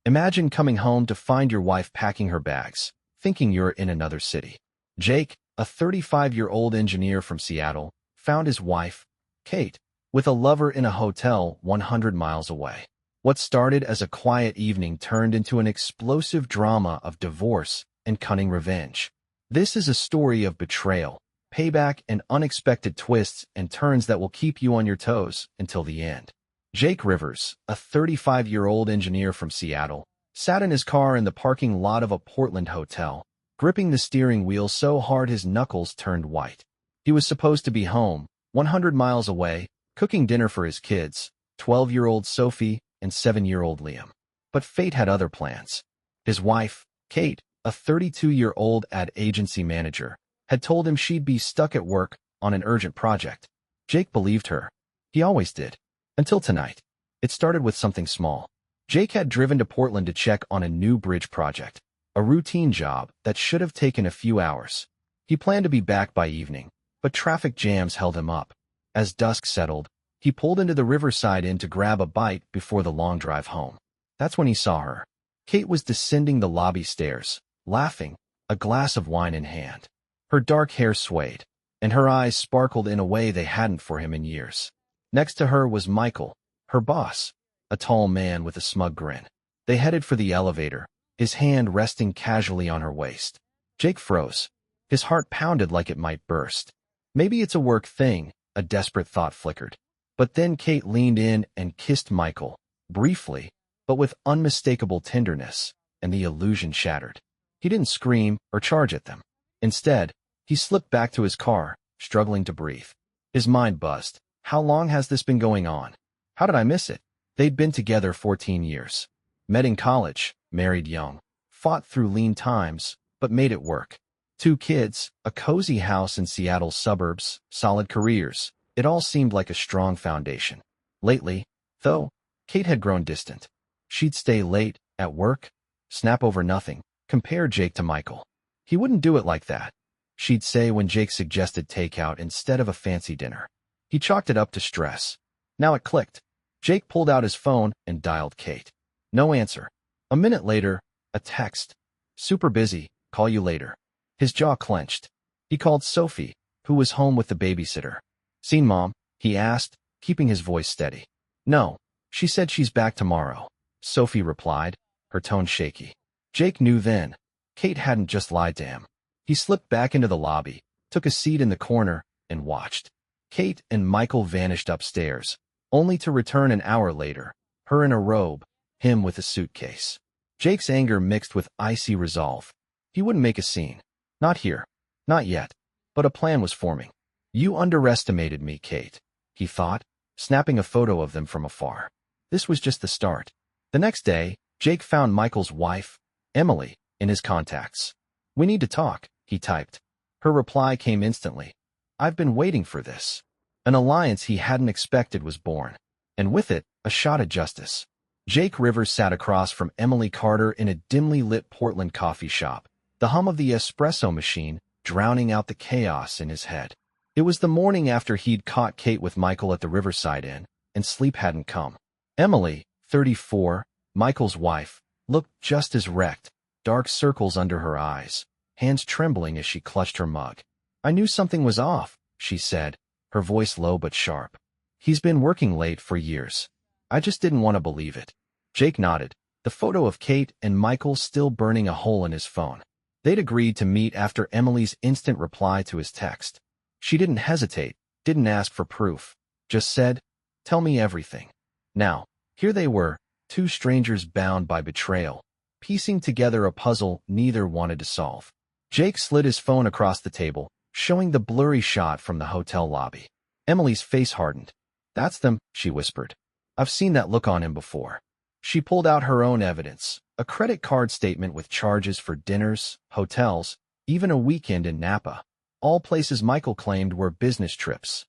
Imagine coming home to find your wife packing her bags, thinking you're in another city. Jake, a 35-year-old engineer from Seattle, found his wife, Kate, with a lover in a hotel 100 miles away. What started as a quiet evening turned into an explosive drama of divorce and cunning revenge. This is a story of betrayal, payback, and unexpected twists and turns that will keep you on your toes until the end. Jake Rivers, a 35-year-old engineer from Seattle, sat in his car in the parking lot of a Portland hotel, gripping the steering wheel so hard his knuckles turned white. He was supposed to be home, 100 miles away, cooking dinner for his kids, 12-year-old Sophie and 7-year-old Liam. But fate had other plans. His wife, Kate, a 32-year-old ad agency manager, had told him she'd be stuck at work on an urgent project. Jake believed her. He always did. Until tonight. It started with something small. Jake had driven to Portland to check on a new bridge project, a routine job that should have taken a few hours. He planned to be back by evening, but traffic jams held him up. As dusk settled, he pulled into the Riverside Inn to grab a bite before the long drive home. That's when he saw her. Kate was descending the lobby stairs, laughing, a glass of wine in hand. Her dark hair swayed, and her eyes sparkled in a way they hadn't for him in years. Next to her was Michael, her boss, a tall man with a smug grin. They headed for the elevator, his hand resting casually on her waist. Jake froze. His heart pounded like it might burst. Maybe it's a work thing, a desperate thought flickered. But then Kate leaned in and kissed Michael, briefly, but with unmistakable tenderness, and the illusion shattered. He didn't scream or charge at them. Instead, he slipped back to his car, struggling to breathe. His mind buzzed. How long has this been going on? How did I miss it? They'd been together 14 years. Met in college, married young, fought through lean times, but made it work. 2 kids, a cozy house in Seattle's suburbs, solid careers. It all seemed like a strong foundation. Lately, though, Kate had grown distant. She'd stay late, at work, snap over nothing, compare Jake to Michael. He wouldn't do it like that, she'd say when Jake suggested takeout instead of a fancy dinner. He chalked it up to stress. Now it clicked. Jake pulled out his phone and dialed Kate. No answer. A minute later, a text. Super busy, call you later. His jaw clenched. He called Sophie, who was home with the babysitter. Seen Mom? He asked, keeping his voice steady. No, she said she's back tomorrow, Sophie replied, her tone shaky. Jake knew then. Kate hadn't just lied to him. He slipped back into the lobby, took a seat in the corner, and watched. Kate and Michael vanished upstairs, only to return an hour later, her in a robe, him with a suitcase. Jake's anger mixed with icy resolve. He wouldn't make a scene. Not here. Not yet. But a plan was forming. You underestimated me, Kate, he thought, snapping a photo of them from afar. This was just the start. The next day, Jake found Michael's wife, Emily, in his contacts. We need to talk, he typed. Her reply came instantly. I've been waiting for this. An alliance he hadn't expected was born, and with it, a shot at justice. Jake Rivers sat across from Emily Carter in a dimly lit Portland coffee shop, the hum of the espresso machine drowning out the chaos in his head. It was the morning after he'd caught Kate with Michael at the Riverside Inn, and sleep hadn't come. Emily, 34, Michael's wife, looked just as wrecked, dark circles under her eyes, hands trembling as she clutched her mug. I knew something was off, she said, her voice low but sharp. He's been working late for years. I just didn't want to believe it. Jake nodded, the photo of Kate and Michael still burning a hole in his phone. They'd agreed to meet after Emily's instant reply to his text. She didn't hesitate, didn't ask for proof, just said, tell me everything. Now, here they were, 2 strangers bound by betrayal, piecing together a puzzle neither wanted to solve. Jake slid his phone across the table, showing the blurry shot from the hotel lobby. Emily's face hardened. That's them, she whispered. I've seen that look on him before. She pulled out her own evidence, a credit card statement with charges for dinners, hotels, even a weekend in Napa. All places Michael claimed were business trips.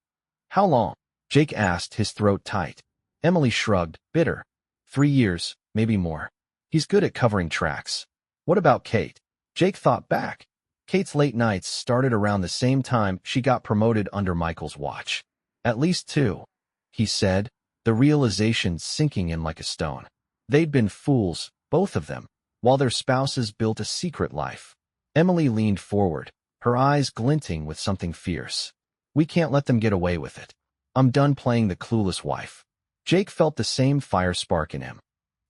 How long? Jake asked, his throat tight. Emily shrugged, bitter. 3 years, maybe more. He's good at covering tracks. What about Kate? Jake thought back. Kate's late nights started around the same time she got promoted under Michael's watch. At least 2, he said, the realization sinking in like a stone. They'd been fools, both of them, while their spouses built a secret life. Emily leaned forward, her eyes glinting with something fierce. We can't let them get away with it. I'm done playing the clueless wife. Jake felt the same fire spark in him.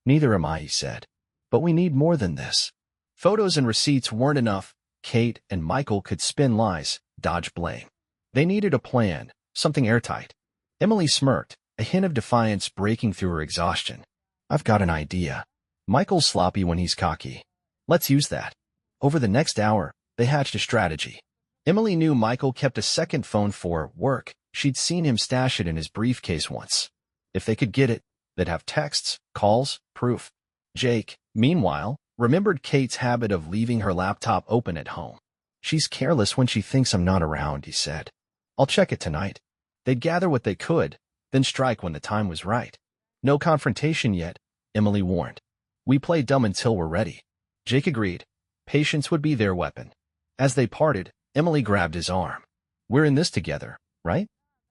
Neither am I, he said. But we need more than this. Photos and receipts weren't enough. Kate and Michael could spin lies, dodge blame. They needed a plan, something airtight. Emily smirked, a hint of defiance breaking through her exhaustion. I've got an idea. Michael's sloppy when he's cocky. Let's use that. Over the next hour, they hatched a strategy. Emily knew Michael kept a second phone for work. She'd seen him stash it in his briefcase once. If they could get it, they'd have texts, calls, proof. Jake, meanwhile, remembered Kate's habit of leaving her laptop open at home. She's careless when she thinks I'm not around, he said. I'll check it tonight. They'd gather what they could, then strike when the time was right. No confrontation yet, Emily warned. We play dumb until we're ready. Jake agreed. Patience would be their weapon. As they parted, Emily grabbed his arm. We're in this together, right?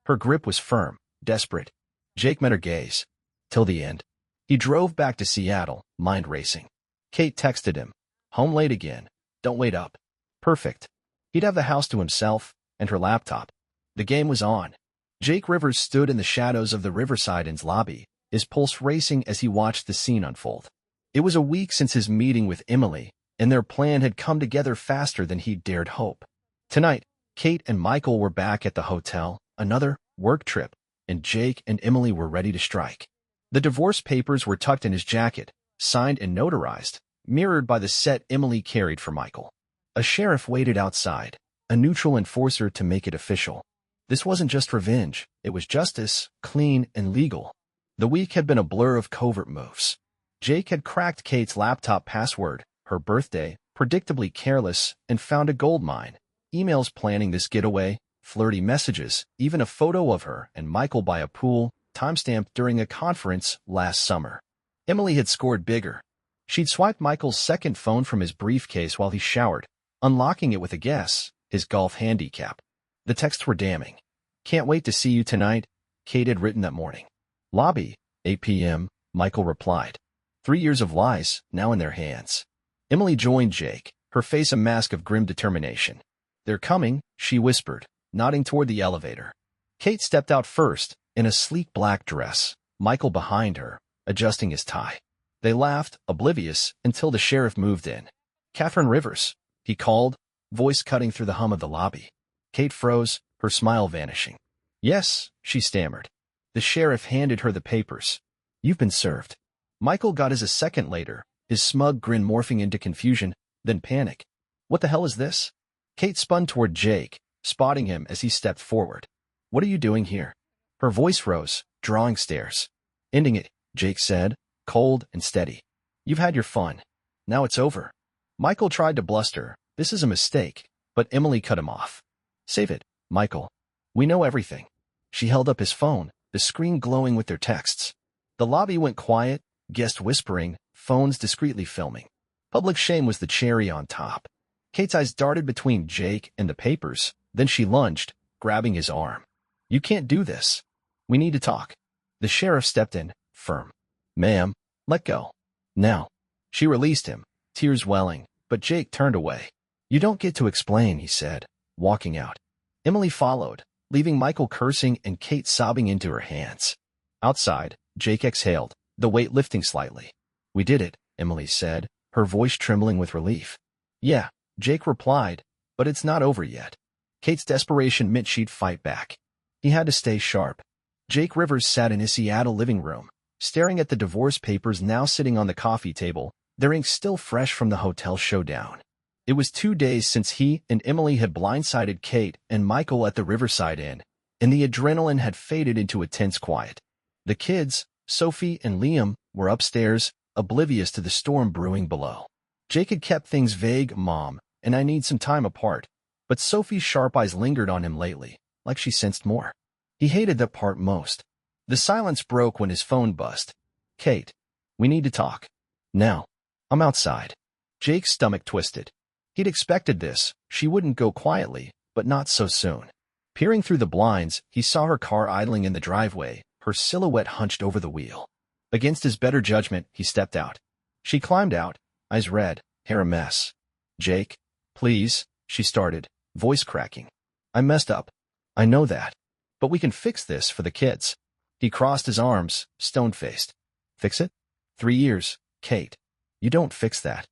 Her grip was firm, desperate. Jake met her gaze. Till the end. He drove back to Seattle, mind racing. Kate texted him. Home late again. Don't wait up. Perfect. He'd have the house to himself, and her laptop. The game was on. Jake Rivers stood in the shadows of the Riverside Inn's lobby, his pulse racing as he watched the scene unfold. It was a week since his meeting with Emily, and their plan had come together faster than he'd dared hope. Tonight, Kate and Michael were back at the hotel, another work trip, and Jake and Emily were ready to strike. The divorce papers were tucked in his jacket, signed and notarized, mirrored by the set Emily carried for Michael. A sheriff waited outside, a neutral enforcer to make it official. This wasn't just revenge, it was justice, clean and legal. The week had been a blur of covert moves. Jake had cracked Kate's laptop password, her birthday, predictably careless, and found a goldmine. Emails planning this getaway, flirty messages, even a photo of her and Michael by a pool, timestamped during a conference last summer. Emily had scored bigger. She'd swiped Michael's second phone from his briefcase while he showered, unlocking it with a guess, his golf handicap. The texts were damning. Can't wait to see you tonight, Kate had written that morning. Lobby, 8 p.m., Michael replied. 3 years of lies, now in their hands. Emily joined Jake, her face a mask of grim determination. They're coming, she whispered, nodding toward the elevator. Kate stepped out first, in a sleek black dress, Michael behind her, adjusting his tie. They laughed, oblivious, until the sheriff moved in. Catherine Rivers, he called, voice cutting through the hum of the lobby. Kate froze, her smile vanishing. Yes, she stammered. The sheriff handed her the papers. You've been served. Michael got his a second later, his smug grin morphing into confusion, then panic. What the hell is this? Kate spun toward Jake, spotting him as he stepped forward. What are you doing here? Her voice rose, drawing stares. Ending it, Jake said, cold and steady. You've had your fun. Now it's over. Michael tried to bluster. This is a mistake, but Emily cut him off. Save it, Michael. We know everything. She held up his phone, the screen glowing with their texts. The lobby went quiet, guests whispering, phones discreetly filming. Public shame was the cherry on top. Kate's eyes darted between Jake and the papers, then she lunged, grabbing his arm. You can't do this. We need to talk. The sheriff stepped in, firm. Ma'am, let go. Now. She released him, tears welling, but Jake turned away. You don't get to explain, he said, walking out. Emily followed, leaving Michael cursing and Kate sobbing into her hands. Outside, Jake exhaled, the weight lifting slightly. We did it, Emily said, her voice trembling with relief. Yeah, Jake replied, but it's not over yet. Kate's desperation meant she'd fight back. He had to stay sharp. Jake Rivers sat in his Seattle living room, staring at the divorce papers now sitting on the coffee table, their ink still fresh from the hotel showdown. It was 2 days since he and Emily had blindsided Kate and Michael at the Riverside Inn, and the adrenaline had faded into a tense quiet. The kids, Sophie and Liam, were upstairs, oblivious to the storm brewing below. Jake had kept things vague, Mom, and I need some time apart, but Sophie's sharp eyes lingered on him lately, like she sensed more. He hated that part most. The silence broke when his phone buzzed. Kate, we need to talk. Now. I'm outside. Jake's stomach twisted. He'd expected this. She wouldn't go quietly, but not so soon. Peering through the blinds, he saw her car idling in the driveway, her silhouette hunched over the wheel. Against his better judgment, he stepped out. She climbed out, eyes red, hair a mess. Jake, please, she started, voice cracking. I messed up. I know that. But we can fix this for the kids. He crossed his arms, stone-faced. Fix it? 3 years, Kate. You don't fix that.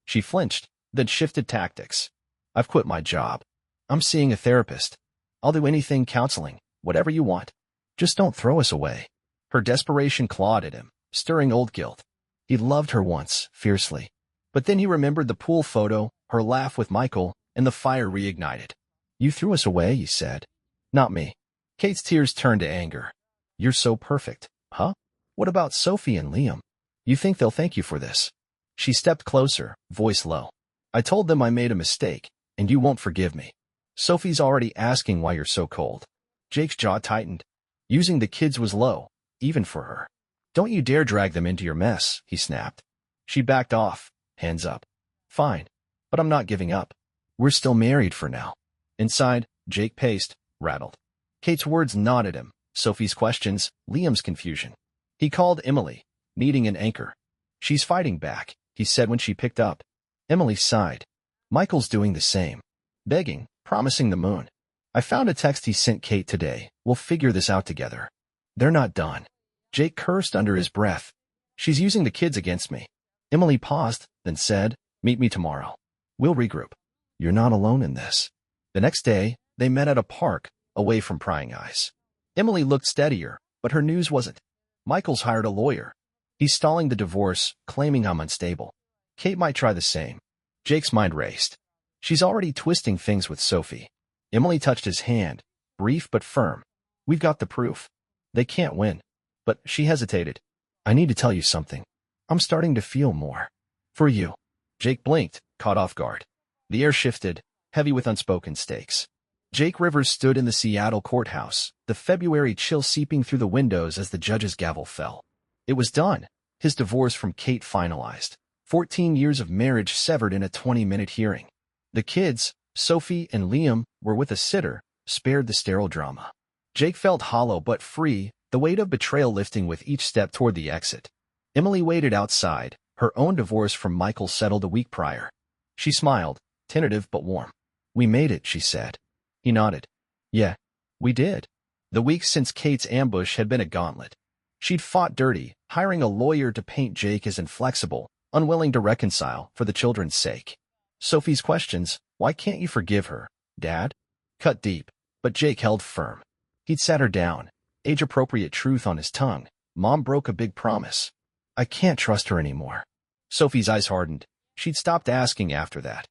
She flinched, then shifted tactics. I've quit my job. I'm seeing a therapist. I'll do anything counseling, whatever you want. Just don't throw us away. Her desperation clawed at him, stirring old guilt. He loved her once, fiercely. But then he remembered the pool photo, her laugh with Michael, and the fire reignited. You threw us away, he said. Not me. Kate's tears turned to anger. You're so perfect, huh? What about Sophie and Liam? You think they'll thank you for this? She stepped closer, voice low. I told them I made a mistake, and you won't forgive me. Sophie's already asking why you're so cold. Jake's jaw tightened. Using the kids was low, even for her. Don't you dare drag them into your mess, he snapped. She backed off, hands up. Fine, but I'm not giving up. We're still married for now. Inside, Jake paced, rattled. Kate's words gnawed at him, Sophie's questions, Liam's confusion. He called Emily, needing an anchor. She's fighting back, he said when she picked up. Emily sighed. Michael's doing the same. Begging, promising the moon. I found a text he sent Kate today. We'll figure this out together. They're not done. Jake cursed under his breath. She's using the kids against me. Emily paused, then said, meet me tomorrow. We'll regroup. You're not alone in this. The next day, they met at a park, away from prying eyes. Emily looked steadier, but her news wasn't. Michael's hired a lawyer. He's stalling the divorce, claiming I'm unstable. Kate might try the same. Jake's mind raced. She's already twisting things with Sophie. Emily touched his hand, brief but firm. We've got the proof. They can't win. But she hesitated. I need to tell you something. I'm starting to feel more. For you. Jake blinked, caught off guard. The air shifted, heavy with unspoken stakes. Jake Rivers stood in the Seattle courthouse, the February chill seeping through the windows as the judge's gavel fell. It was done. His divorce from Kate finalized. 14 years of marriage severed in a 20-minute hearing. The kids, Sophie and Liam, were with a sitter, spared the sterile drama. Jake felt hollow but free, the weight of betrayal lifting with each step toward the exit. Emily waited outside, her own divorce from Michael settled a week prior. She smiled, tentative but warm. We made it, she said. He nodded. Yeah, we did. The weeks since Kate's ambush had been a gauntlet. She'd fought dirty, hiring a lawyer to paint Jake as inflexible, unwilling to reconcile for the children's sake. Sophie's questions, why can't you forgive her, Dad? Cut deep, but Jake held firm. He'd sat her down, age-appropriate truth on his tongue. Mom broke a big promise. I can't trust her anymore. Sophie's eyes hardened. She'd stopped asking after that.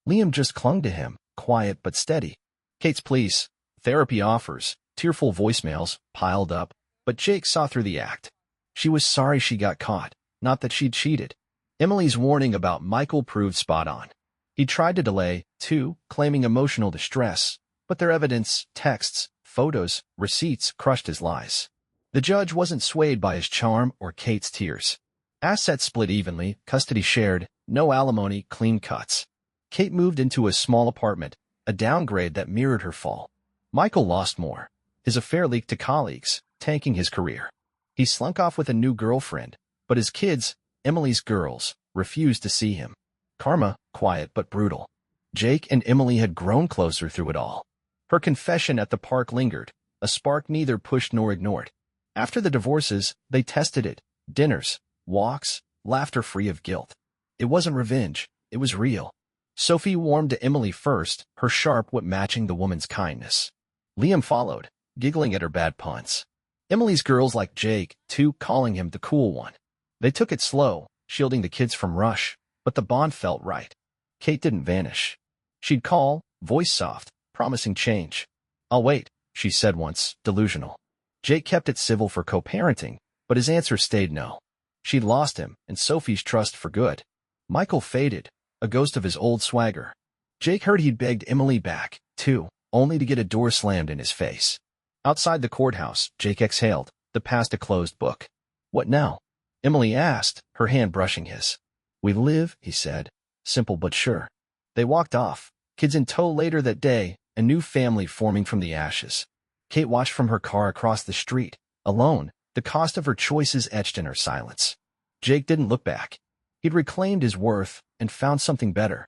Liam just clung to him, quiet but steady. Kate's pleas, therapy offers, tearful voicemails piled up, but Jake saw through the act. She was sorry she got caught, not that she'd cheated. Emily's warning about Michael proved spot on. He tried to delay, too, claiming emotional distress, but their evidence, texts, photos, receipts crushed his lies. The judge wasn't swayed by his charm or Kate's tears. Assets split evenly, custody shared, no alimony, clean cuts. Kate moved into a small apartment, a downgrade that mirrored her fall. Michael lost more. His affair leaked to colleagues, tanking his career. He slunk off with a new girlfriend, but his kids, Emily's girls, refused to see him. Karma, quiet but brutal. Jake and Emily had grown closer through it all. Her confession at the park lingered, a spark neither pushed nor ignored. After the divorces, they tested it. Dinners, walks, laughter free of guilt. It wasn't revenge, it was real. Sophie warmed to Emily first, her sharp wit matching the woman's kindness. Liam followed, giggling at her bad puns. Emily's girls liked Jake, too, calling him the cool one. They took it slow, shielding the kids from rush, but the bond felt right. Kate didn't vanish. She'd call, voice soft, promising change. I'll wait, she said once, delusional. Jake kept it civil for co-parenting, but his answer stayed no. She'd lost him, and Sophie's trust for good. Michael faded, a ghost of his old swagger. Jake heard he'd begged Emily back, too, only to get a door slammed in his face. Outside the courthouse, Jake exhaled, the past a closed book. What now? Emily asked, her hand brushing his. We live, he said, simple but sure. They walked off, kids in tow later that day, a new family forming from the ashes. Kate watched from her car across the street, alone, the cost of her choices etched in her silence. Jake didn't look back. He'd reclaimed his worth and found something better.